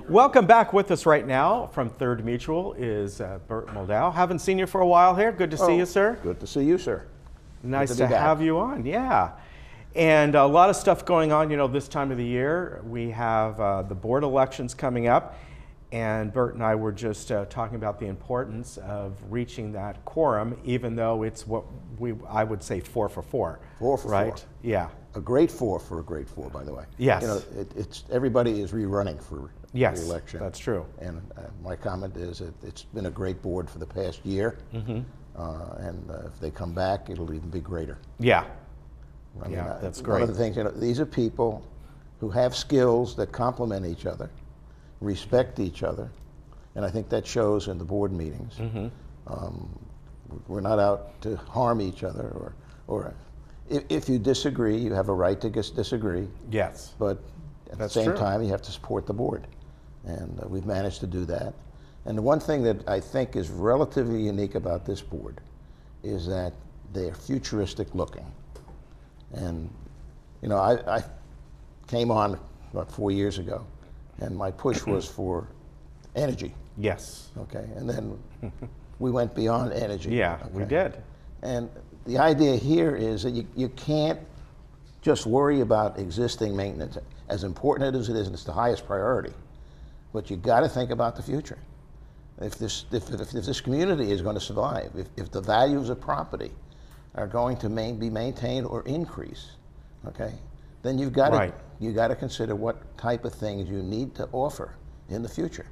Welcome back. With us right now from Third Mutual is Burt Moldow. Haven't seen you for a while here. Good to see you, sir. Good to see you, sir. Nice to have you on, yeah. And a lot of stuff going on, this time of the year. We have the board elections coming up, and Burt and I were just talking about the importance of reaching that quorum, even though it's what I would say 4 for 4. 4 for right? 4. Yeah. A great 4 for a great 4, by the way. Yes. It's everybody is rerunning for yes, the election. That's true. And my comment is it's been a great board for the past year, and if they come back, it'll even be greater. Yeah. I mean, that's great. One of the things, these are people who have skills that complement each other, respect each other, and I think that shows in the board meetings. We're not out to harm each other, or if you disagree, you have a right to disagree. Yes. But at the same time, you have to support the board, and we've managed to do that. And the one thing that I think is relatively unique about this board is that they're futuristic looking. And I came on about 4 years ago, and my push was for energy. Yes. Okay, and then we went beyond energy. Yeah, okay? we did. And the idea here is that you can't just worry about existing maintenance, as important as it is, and it's the highest priority, but you got to think about the future. If this community is going to survive, if the values of property are going to be maintained or increase, okay, then you've got to consider what type of things you need to offer in the future.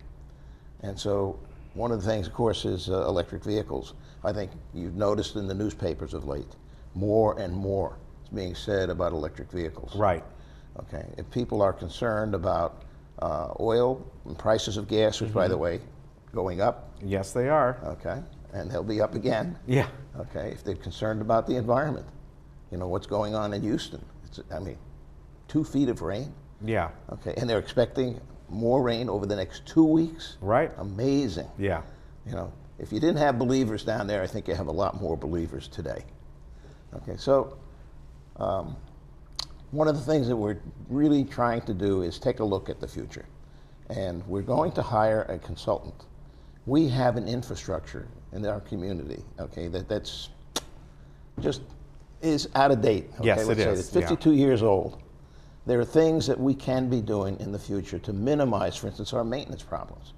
And so one of the things, of course, is electric vehicles. I think you've noticed in the newspapers of late, more and more is being said about electric vehicles. Right. Okay. If people are concerned about oil and prices of gas, which, by the way, going up. Yes, they are. Okay. And they'll be up again. Yeah. Okay. If they're concerned about the environment, what's going on in Houston. 2 feet of rain. Yeah. Okay. And they're expecting more rain over the next 2 weeks. Right. Amazing. Yeah. If you didn't have believers down there, I think you have a lot more believers today. Okay, so one of the things that we're really trying to do is take a look at the future. And we're going to hire a consultant. We have an infrastructure in our community, okay, that's just is out of date. Okay? Yes, Let's it say is. It's 52 years old. There are things that we can be doing in the future to minimize, for instance, our maintenance problems.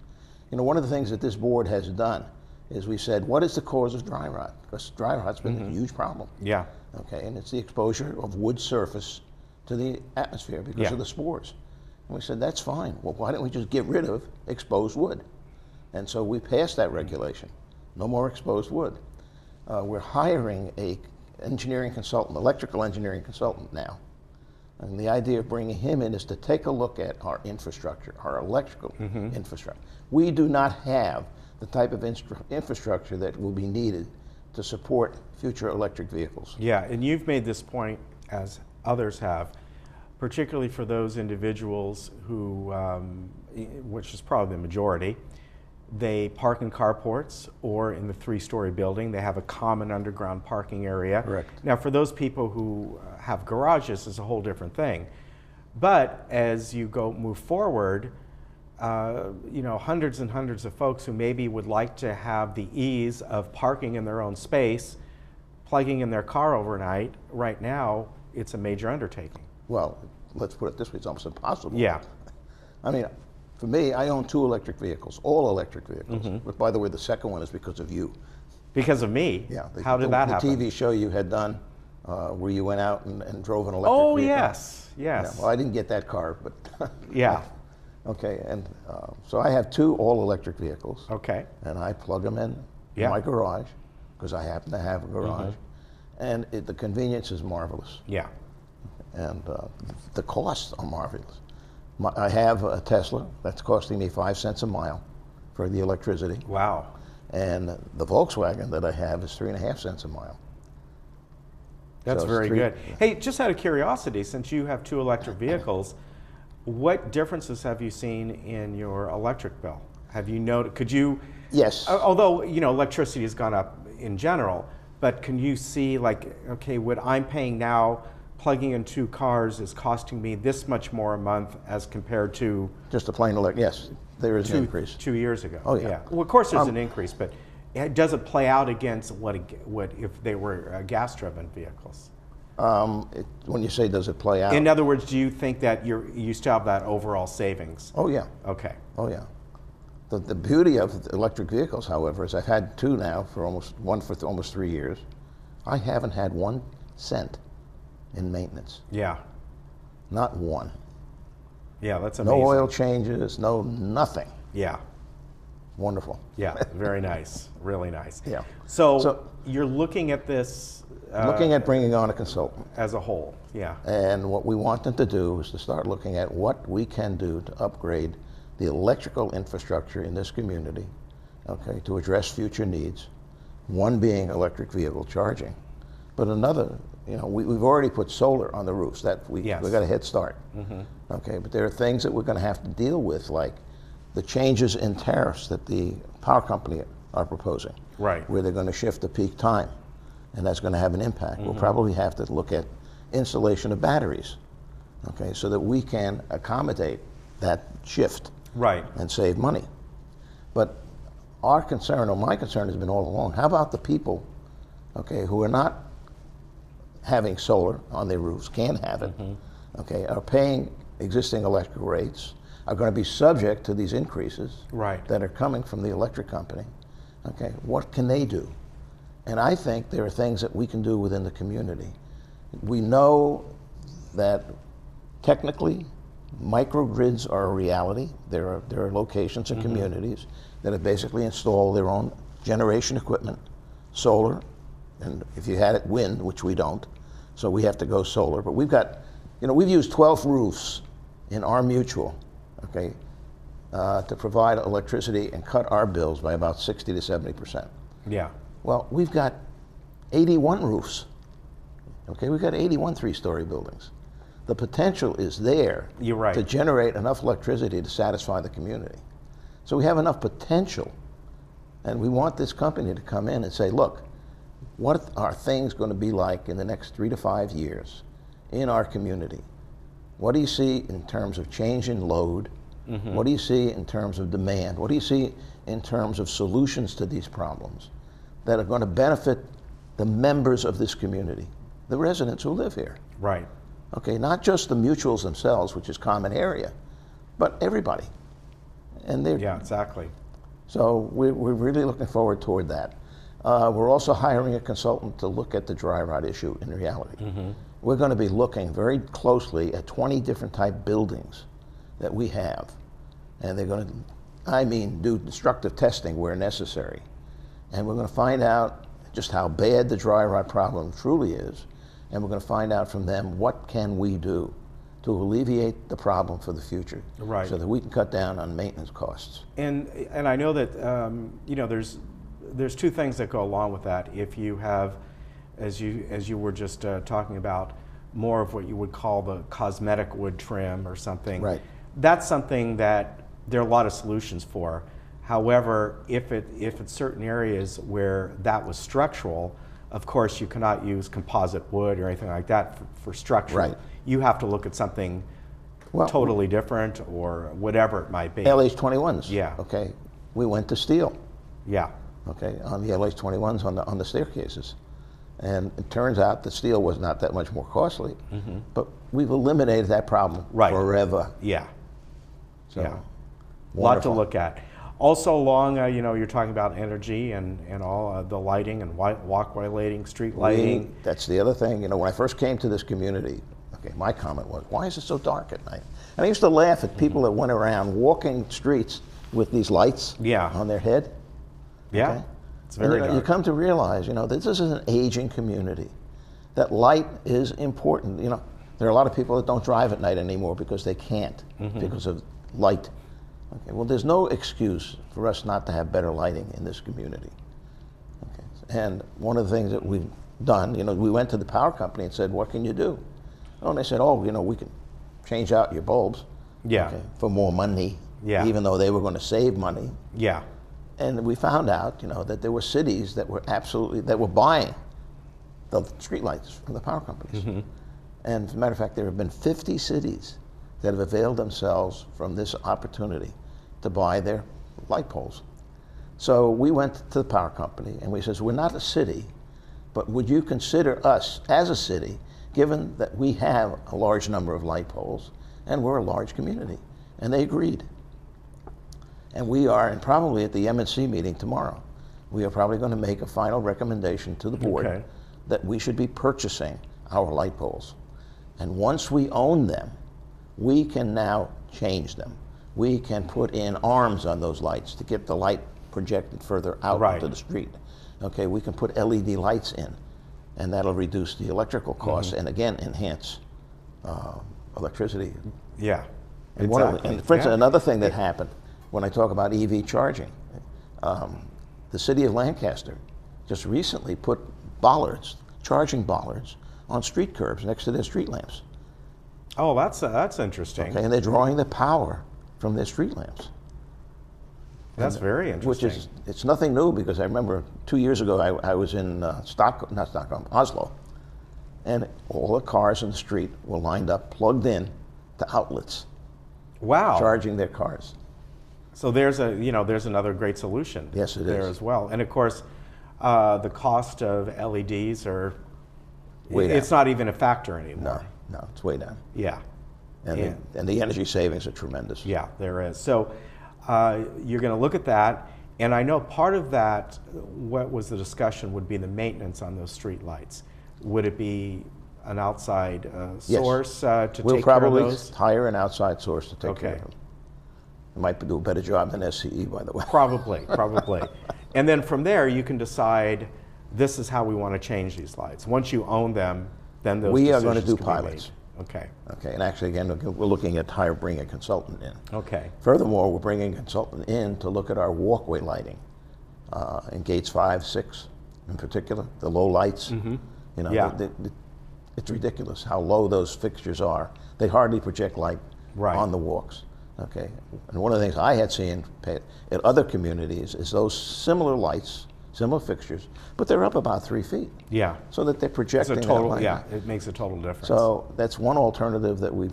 One of the things that this board has done is we said, what is the cause of dry rot? Because dry rot's been a huge problem. Yeah. Okay, and it's the exposure of wood surface to the atmosphere because of the spores. And we said, that's fine. Well, why don't we just get rid of exposed wood? And so we passed that regulation. No more exposed wood. We're hiring a engineering consultant, electrical engineering consultant now. And the idea of bringing him in is to take a look at our infrastructure, our electrical infrastructure. We do not have the type of infrastructure that will be needed to support future electric vehicles. Yeah, and you've made this point, as others have, particularly for those individuals who, which is probably the majority, they park in carports or in the 3-story building. They have a common underground parking area. Correct. Now, for those people who have garages, it's a whole different thing. But as you move forward, hundreds and hundreds of folks who maybe would like to have the ease of parking in their own space, plugging in their car overnight, right now, it's a major undertaking. Well, let's put it this way, it's almost impossible. Yeah. I mean, for me, I own 2 electric vehicles, all electric vehicles. But by the way, the second one is because of you. Because of me? Yeah. How did that happen? The TV show you had done where you went out and drove an electric vehicle. Oh, yes, yes. Yeah, well, I didn't get that car, but... Yeah. Okay, and so I have 2 all-electric vehicles. Okay. And I plug them in my garage, because I happen to have a garage. And the convenience is marvelous. Yeah. And the costs are marvelous. I have a Tesla that's costing me 5 cents a mile for the electricity. Wow. And the Volkswagen that I have is 3.5 cents a mile. That's So very good. Hey, just out of curiosity, since you have 2 electric vehicles, what differences have you seen in your electric bill? Have you noted, could you? Yes. Although, electricity has gone up in general, but can you see, okay, what I'm paying now plugging in 2 cars is costing me this much more a month as compared to... Just a plain electric, yes. there is an increase. 2 years ago. Oh, yeah. Well, of course there's an increase, but does it play out against what if they were gas-driven vehicles? When you say does it play out? In other words, do you think that you still have that overall savings? Oh, yeah. Okay. Oh, yeah. The beauty of electric vehicles, however, is I've had two now for almost 3 years. I haven't had 1 cent in maintenance. Yeah. Not one. Yeah, that's amazing. No oil changes, no nothing. Yeah. Wonderful. Yeah, very nice. Really nice. Yeah. So you're looking at this Looking at bringing on a consultant. as a whole. Yeah. And what we want them to do is to start looking at what we can do to upgrade the electrical infrastructure in this community, okay, to address future needs. One being electric vehicle charging, but another, we've already put solar on the roofs. We've got a head start. Okay, but there are things that we're going to have to deal with, like the changes in tariffs that the power company are proposing. Right. Where they're going to shift the peak time, and that's going to have an impact. We'll probably have to look at installation of batteries, okay, so that we can accommodate that shift. Right. And save money. But our concern, or my concern, has been all along, how about the people, okay, who are not having solar on their roofs, can't have it, okay, are paying existing electric rates, are going to be subject to these increases that are coming from the electric company, okay, what can they do? And I think there are things that we can do within the community. We know that technically, microgrids are a reality. There are locations and communities that have basically installed their own generation equipment, solar, and if you had it, wind, which we don't, so we have to go solar. But we've got, we've used 12 roofs in our mutual, okay, to provide electricity and cut our bills by about 60 to 70%. Yeah. Well, we've got 81 roofs, okay? We've got 81 three-story buildings. The potential is there to generate enough electricity to satisfy the community. So we have enough potential, and we want this company to come in and say, look, what are things going to be like in the next 3 to 5 years in our community? What do you see in terms of change in load? What do you see in terms of demand? What do you see in terms of solutions to these problems that are going to benefit the members of this community, the residents who live here? Right. Okay, not just the mutuals themselves, which is common area, but everybody. And yeah, exactly. So we're really looking forward toward that. We're also hiring a consultant to look at the dry rot issue in reality. We're going to be looking very closely at 20 different type buildings that we have. And they're going to, do destructive testing where necessary. And we're going to find out just how bad the dry rot problem truly is. And we're going to find out from them what can we do to alleviate the problem for the future, so that we can cut down on maintenance costs. And I know that there's two things that go along with that. If you have, as you were just talking about, more of what you would call the cosmetic wood trim or something, that's something that there are a lot of solutions for. However, if it's certain areas where that was structural, of course, you cannot use composite wood or anything like that for structure. You have to look at something totally different or whatever it might be. LH21s. Yeah. Okay. We went to steel. Yeah. Okay. On the LH21s on the staircases, and it turns out the steel was not that much more costly, but we've eliminated that problem forever. Yeah. So, yeah. A lot to look at. Also along, you're talking about energy and all the lighting and walkway lighting, street lighting. That's the other thing. When I first came to this community, okay, my comment was, why is it so dark at night? And I used to laugh at people that went around walking streets with these lights on their head. Yeah, okay? it's very dark. You come to realize, this is an aging community. That light is important. There are a lot of people that don't drive at night anymore because they can't, because of light. Okay, well, there's no excuse for us not to have better lighting in this community. Okay, and one of the things that we've done, we went to the power company and said, what can you do? Oh, and they said, we can change out your bulbs for more money, even though they were going to save money. Yeah. And we found out, that there were cities that were buying the streetlights from the power companies. And as a matter of fact, there have been 50 cities that have availed themselves from this opportunity to buy their light poles. So we went to the power company and we said, we're not a city, but would you consider us as a city, given that we have a large number of light poles and we're a large community? And they agreed. And we are, and probably at the MNC meeting tomorrow, we are probably going to make a final recommendation to the board that we should be purchasing our light poles. And once we own them, we can now change them. We can put in arms on those lights to get the light projected further out into the street. Okay, we can put LED lights in, and that'll reduce the electrical costs and again enhance electricity. Yeah, and and for instance, another thing that happened when I talk about EV charging, the city of Lancaster just recently put bollards, charging bollards, on street curbs next to their street lamps. Oh, that's interesting. Okay, and they're drawing the power from their street lamps. That's very interesting. Which is, it's nothing new, because I remember 2 years ago I was in Oslo, and all the cars in the street were lined up, plugged in to outlets. Wow. Charging their cars. So there's another great solution. Yes, it there is. as well. And of course, the cost of LEDs it's not even a factor anymore. No, it's way down. Yeah. And the energy savings are tremendous. Yeah, there is. So you're going to look at that, and I know part of that, what was the discussion, would be the maintenance on those street lights. Would it be an outside source to take care of those? We'll probably hire an outside source to take care of them. It might do a better job than SCE, by the way. Probably. And then from there, you can decide, this is how we want to change these lights. Once you own them, then those We are decisions going to do can be pilots. made. Okay. Okay, and actually, again, we're looking at bringing a consultant in. Okay. Furthermore, we're bringing a consultant in to look at our walkway lighting in gates 5, 6, in particular, the low lights. You know, it's ridiculous how low those fixtures are. They hardly project light on the walks. Okay, and one of the things I had seen at other communities is those similar lights, similar fixtures, but they're up about 3 feet. Yeah. So that they're projecting It's a total, that light. it makes a total difference. So that's one alternative that we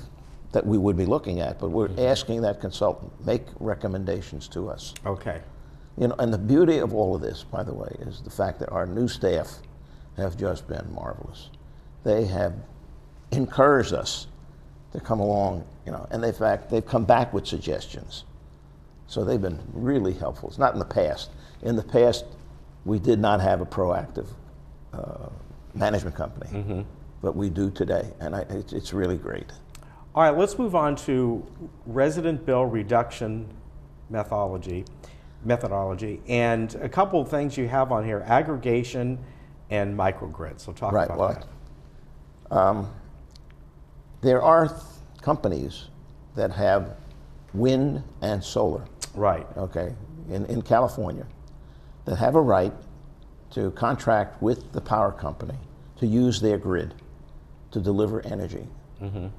would be looking at, but we're asking that consultant make recommendations to us. Okay. You know, and the beauty of all of this, by the way, is the fact that our new staff have just been marvelous. They have encouraged us to come along, you know, and in fact, they've come back with suggestions. So they've been really helpful. It's not in the past. In the past, we did not have a proactive management company, but we do today, and it's really great. All right, let's move on to resident bill reduction methodology, and a couple of things you have on here: aggregation and microgrid. So talk about that. There are companies that have wind and solar. Right. Okay, in California, that have a right to contract with the power company to use their grid to deliver energy.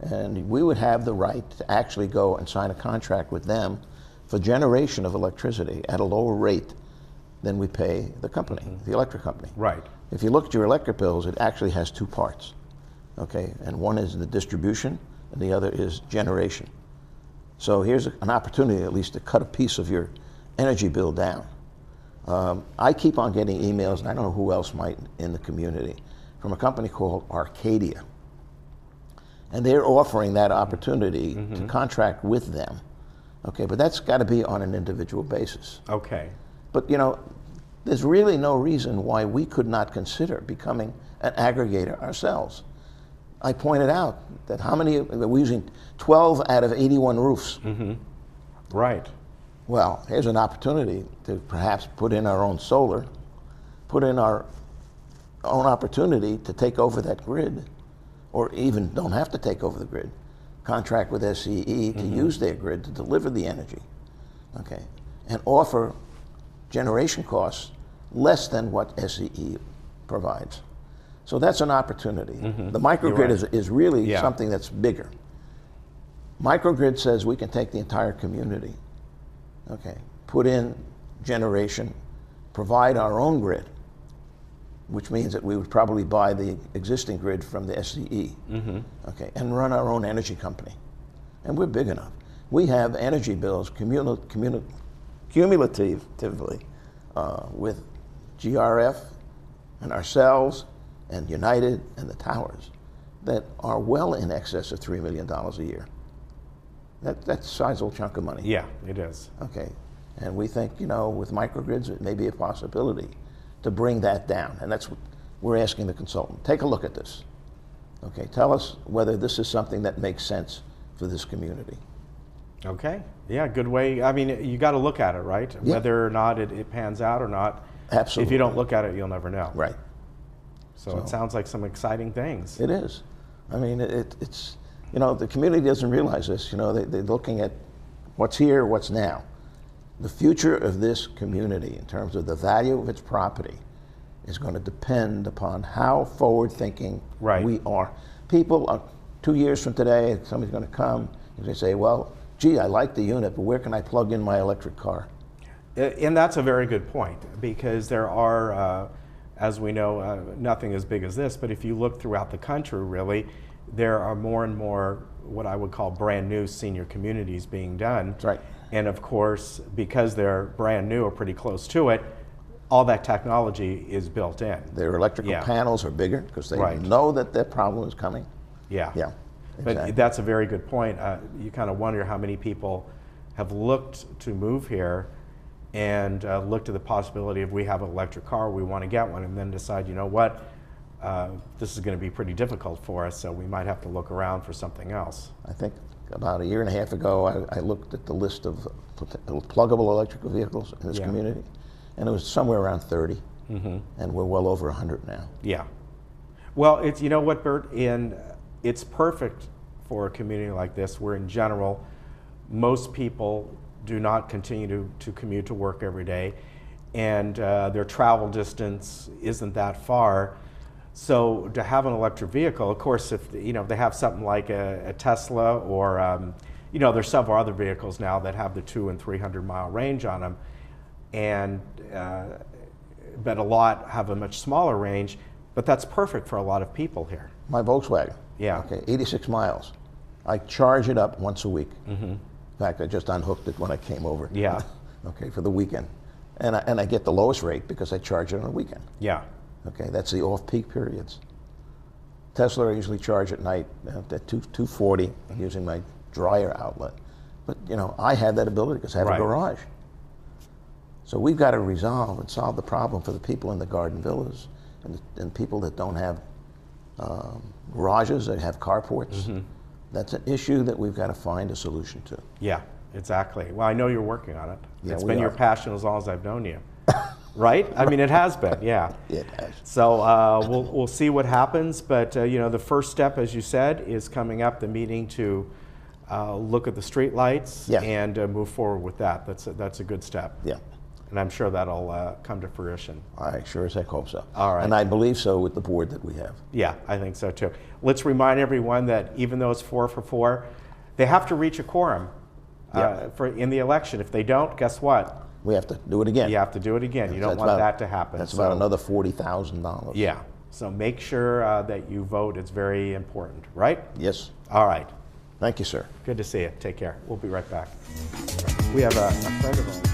And we would have the right to actually go and sign a contract with them for generation of electricity at a lower rate than we pay the company, the electric company. Right. If you look at your electric bills, it actually has two parts. Okay, and one is the distribution, and the other is generation. So here's an opportunity, at least, to cut a piece of your energy bill down. I keep on getting emails, and I don't know who else might in the community, from a company called Arcadia. And they're offering that opportunity to contract with them. Okay, but that's got to be on an individual basis. Okay. But you know, there's really no reason why we could not consider becoming an aggregator ourselves. I pointed out that we're using 12 out of 81 roofs. Right. Well, here's an opportunity to perhaps put in our own solar, put in our own opportunity to take over that grid, or even don't have to take over the grid, contract with SCE to use their grid to deliver the energy, okay, and offer generation costs less than what SCE provides. So that's an opportunity. The microgrid is really something that's bigger. Microgrid says we can take the entire community, okay, put in generation, provide our own grid, which means that we would probably buy the existing grid from the SCE, okay, and run our own energy company. And we're big enough. We have energy bills cumulatively with GRF and ourselves and United and the towers that are well in excess of $3 million a year. That's a sizable chunk of money. Yeah, it is. Okay, and we think, you know, with microgrids, it may be a possibility to bring that down, and that's what we're asking the consultant. Take a look at this. Okay, tell us whether this is something that makes sense for this community. Okay, yeah, good way. I mean, you got to look at it, right? Yeah. Whether or not it pans out or not. Absolutely. If you don't look at it, you'll never know. Right. So it sounds like some exciting things. It is. I mean, it's, you know, the community doesn't realize this. You know, they're looking at what's here, what's now. The future of this community, in terms of the value of its property, is going to depend upon how forward-thinking we are. People, 2 years from today, somebody's going to come and they say, well, gee, I like the unit, but where can I plug in my electric car? And that's a very good point, because there are, as we know, nothing as big as this, but if you look throughout the country, really, there are more and more what I would call brand new senior communities being done. That's right. And of course, because they're brand new or pretty close to it, all that technology is built in. Their electrical panels are bigger because they know that that problem is coming. Yeah. Yeah. Exactly. But that's a very good point. You kind of wonder how many people have looked to move here and looked at the possibility of we have an electric car, we want to get one, and then decide, you know what, this is going to be pretty difficult for us, so we might have to look around for something else. I think about 1.5 years ago, I looked at the list of pluggable electrical vehicles in this community, and it was somewhere around 30, and we're well over 100 now. Yeah. Well, it's, you know what, Bert, it's perfect for a community like this, where in general, most people do not continue to commute to work every day, and their travel distance isn't that far. So to have an electric vehicle, of course, if you know, if they have something like a Tesla, or you know, there's several other vehicles now that have the 200 and 300 mile range on them, and but a lot have a much smaller range. But that's perfect for a lot of people here. My Volkswagen. Yeah. Okay, 86 miles. I charge it up once a week. In fact, I just unhooked it when I came over. Yeah. Okay, for the weekend, and I get the lowest rate because I charge it on a weekend. Yeah. Okay, that's the off-peak periods. Tesla, I usually charge at night at 240 using my dryer outlet. But you know, I have that ability because I have a garage. So we've got to resolve and solve the problem for the people in the garden villas and people that don't have garages, that have carports. That's an issue that we've got to find a solution to. Yeah, exactly. Well, I know you're working on it. Yeah, it's been your passion as long as I've known you. Right? I mean, it has been, yeah. It has. So we'll see what happens, but you know, the first step, as you said, is coming up, the meeting to look at the street lights and move forward with that. That's a good step. Yeah. And I'm sure that'll come to fruition. I sure as heck hope so. All right. And I believe so with the board that we have. Yeah, I think so too. Let's remind everyone that even though it's 4 for 4, they have to reach a quorum in the election. If they don't, guess what? We have to do it again. You have to do it again. You don't want that to happen. That's about another $40,000. Yeah. So make sure that you vote. It's very important, right? Yes. All right. Thank you, sir. Good to see you. Take care. We'll be right back. We have a friend of ours.